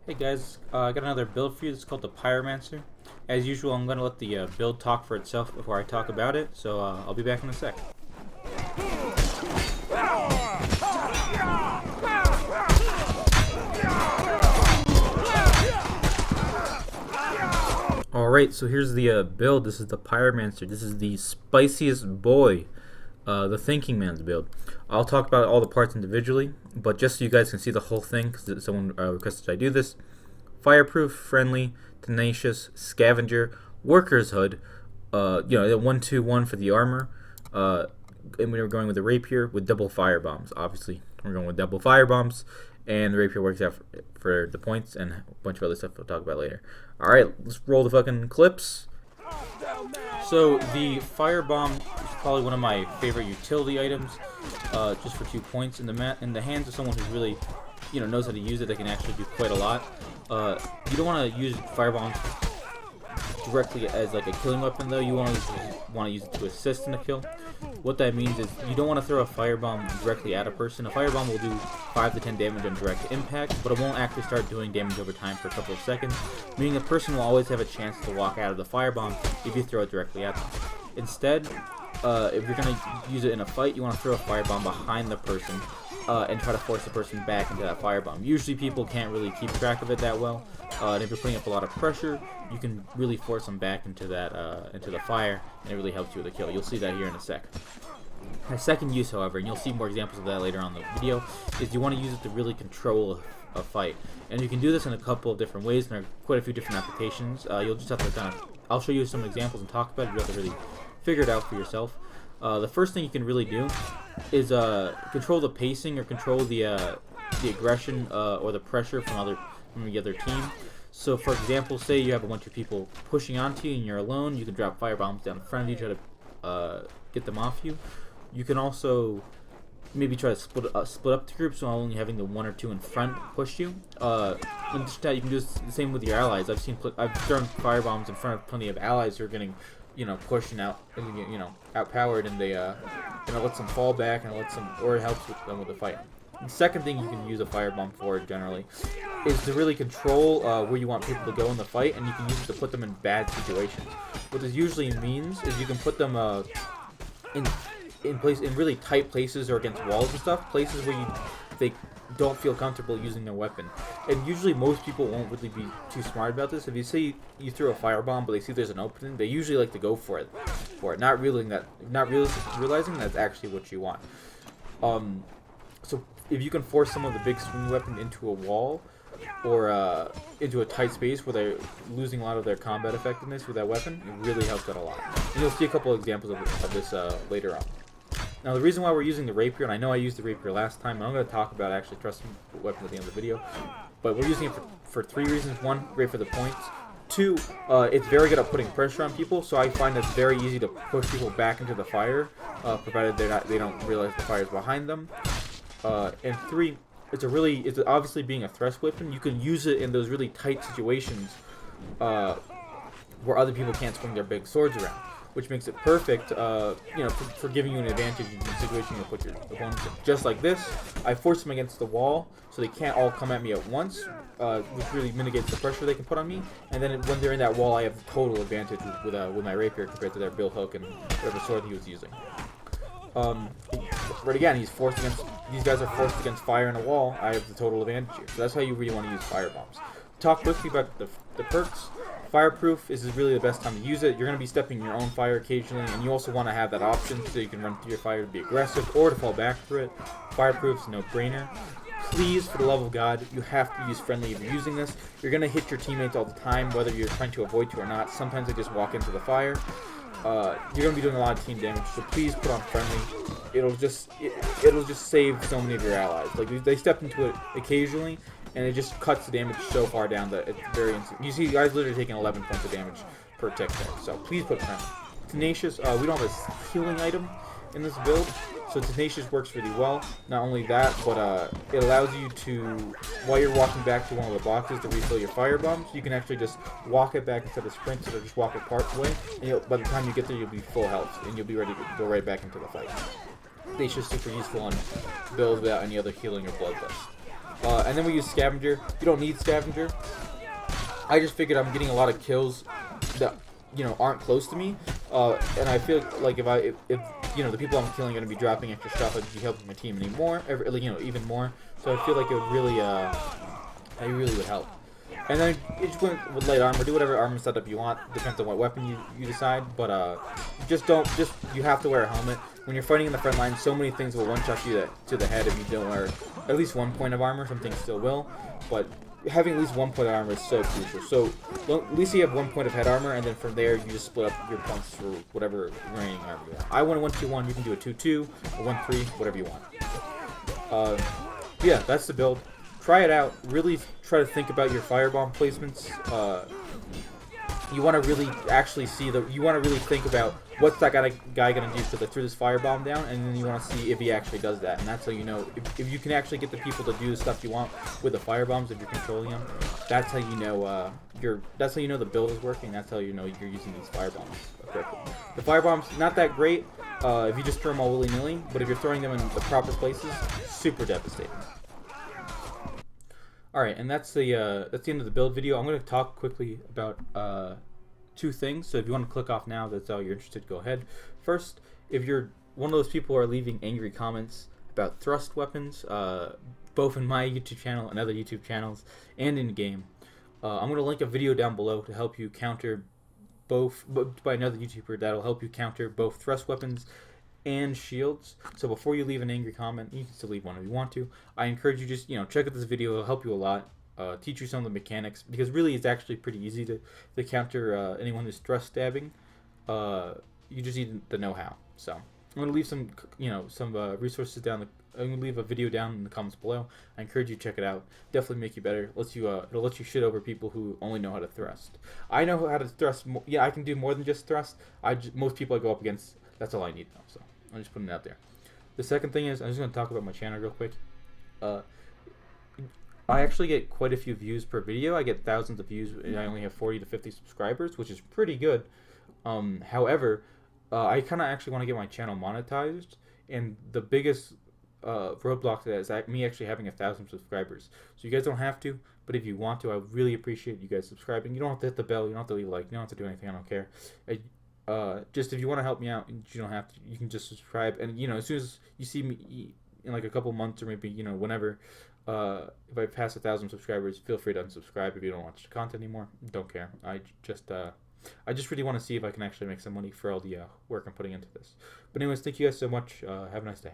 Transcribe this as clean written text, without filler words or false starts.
Hey guys, I got another build for you. It's called the Pyromancer. As usual, I'm going to let the build talk for itself before I talk about it, so I'll be back in a sec. Alright, so here's the build. This is the Pyromancer. This is the spiciest boy, the Thinking Man's build. I'll talk about all the parts individually, but just so you guys can see the whole thing, because someone requested I do this. Fireproof, friendly, tenacious, scavenger, worker's hood, the 1-2-1 for the armor, and we were going with the rapier with double fire bombs. Obviously, we're going with double fire bombs, and the rapier works out for the points and a bunch of other stuff we'll talk about later. Alright, let's roll the fucking clips. So, the firebomb is probably one of my favorite utility items, just for 2 points. In the hands of someone who's really, knows how to use it, they can actually do quite a lot. You don't want to use firebombs directly as like a killing weapon, though. You want to use it to assist in a kill. What that means is you don't want to throw a firebomb directly at a person. A firebomb will do 5 to 10 damage on direct impact, but it won't actually start doing damage over time for a couple of seconds, meaning a person will always have a chance to walk out of the firebomb if you throw it directly at them. Instead, if you're going to use it in a fight, you want to throw a firebomb behind the person and try to force the person back into that firebomb. Usually people can't really keep track of it that well, and if you're putting up a lot of pressure, you can really force them back into that into the fire, and it really helps you with a kill. You'll see that here in a sec. The second use, however, and you'll see more examples of that later on in the video, is you want to use it to really control a fight. And you can do this in a couple of different ways, and there are quite a few different applications. You'll just have to I'll show you some examples and talk about it. You have to really figure it out for yourself. The first thing you can really do is control the pacing or control the aggression or the pressure from the other team. So, for example, say you have a bunch of people pushing onto you and you're alone. You can drop firebombs down in front of you, try to get them off you. You can also maybe try to split up the group, so only having the 1 or 2 in front push you. And just that you can do the same with your allies. I've thrown firebombs in front of plenty of allies who are getting pushed and outpowered, and they lets them fall back and or it helps them with the fight. The second thing you can use a firebomb for generally is to really control where you want people to go in the fight, and you can use it to put them in bad situations. What this usually means is you can put them in really tight places or against walls and stuff, places where they don't feel comfortable using their weapon. And usually most people won't really be too smart about this. If you say you throw a firebomb but they see there's an opening, they usually like to go for it, not realizing that's actually what you want. So if you can force some of the big swing weapon into a wall or into a tight space where they're losing a lot of their combat effectiveness with that weapon, it really helps out a lot. And you'll see a couple of examples of this later on. Now, the reason why we're using the rapier, and I know I used the rapier last time, and I'm going to talk about actually trusting weapons at the end of the video, but we're using it for 3 reasons. 1, great for the points. 2, it's very good at putting pressure on people, so I find it's very easy to push people back into the fire, provided they don't realize the fire is behind them. And 3, it's obviously being a thrust weapon. You can use it in those really tight situations where other people can't swing their big swords around, which makes it perfect, for giving you an advantage in the situation you put your opponents in. Just like this, I force them against the wall, so they can't all come at me at once, which really mitigates the pressure they can put on me. And then when they're in that wall, I have total advantage with my rapier compared to their bill hook and whatever sword he was using. But again, these guys are forced against fire in a wall. I have the total advantage here. So that's how you really want to use firebombs. Talk quickly about the perks. Fireproof is really the best time to use it. You're going to be stepping in your own fire occasionally, and you also want to have that option so you can run through your fire to be aggressive or to fall back through it. Fireproof's a no-brainer. Please, for the love of God, you have to use friendly if you're using this. You're going to hit your teammates all the time, whether you're trying to avoid to or not. Sometimes they just walk into the fire. You're going to be doing a lot of team damage, so please put on friendly. It'll just save so many of your allies. Like, they step into it occasionally, and it just cuts the damage so far down that it's very instant. You see guys literally taking 11 points of damage per tick there, so please put friendly. Tenacious, we don't have a healing item in this build, so Tenacious works really well. Not only that, but it allows you to, while you're walking back to one of the boxes to refill your firebombs, you can actually just walk it back instead of sprint, or just walk it part way, and by the time you get there, you'll be full health, and you'll be ready to go right back into the fight. Tenacious is super useful on builds without any other healing or bloodlust. And then we use Scavenger. You don't need Scavenger. I just figured I'm getting a lot of kills that aren't close to me, and I feel like if the people I'm killing are gonna be dropping extra stuff, I'd be helping my team anymore, even more. So I feel like it would really, it really would help. And then you just went with light armor. Do whatever armor setup you want. Depends on what weapon you decide. But you have to wear a helmet when you're fighting in the front line. So many things will one-shot you to the head if you don't wear at least 1 point of armor. Some things still will, but having at least 1 point of armor is so crucial. So at least you have 1 point of head armor, and then from there you just split up your points for whatever remaining armor you want. I want a 1-2-1. You can do a 2-2, a 1-3, whatever you want. Yeah, that's the build. Try it out. Really try to think about your firebomb placements. You want to really actually see you want to really think about what's that guy gonna do to throw this firebomb down, and then you want to see if he actually does that. And that's how you know if you can actually get the people to do the stuff you want with the firebombs if you're controlling them. That's how you know that's how you know the build is working. That's how you know you're using these firebombs correctly. The firebombs not that great if you just throw them all willy-nilly, but if you're throwing them in the proper places, super devastating. Alright, and that's the end of the build video. I'm going to talk quickly about 2 things. So if you want to click off now, that's all you're interested, go ahead. First, if you're one of those people who are leaving angry comments about thrust weapons, both in my YouTube channel and other YouTube channels, and in game, I'm going to link a video down below to help you counter both, by another YouTuber that'll help you counter both thrust weapons and shields. So before you leave an angry comment, you can still leave one if you want to. I encourage you just check out this video. It'll help you a lot, teach you some of the mechanics, because really it's actually pretty easy to counter anyone who's thrust stabbing. You just need to know how. So I'm gonna leave some resources down. I'm gonna leave a video down in the comments below. I encourage you to check it out. Definitely make you better. It'll let you shit over people who only know how to thrust. I know how to thrust. Yeah, I can do more than just thrust. Most people I go up against, that's all I need though. So I'm just putting it out there. The second thing is I'm just going to talk about my channel real quick. I actually get quite a few views per video. I get thousands of views, and I only have 40 to 50 subscribers, which is pretty good. However, I kind of actually want to get my channel monetized, and the biggest roadblock to that is me actually having 1,000 subscribers. So you guys don't have to, but if you want to, I really appreciate you guys subscribing. You don't have to hit the bell. You don't have to leave a like. You don't have to do anything. I don't care. Just if you want to help me out, you don't have to. You can just subscribe, and as soon as you see me in like a couple months or maybe whenever, if I pass 1,000 subscribers, feel free to unsubscribe if you don't watch the content anymore. Don't care. I just really want to see if I can actually make some money for all the work I'm putting into this. But anyways, thank you guys so much. Have a nice day.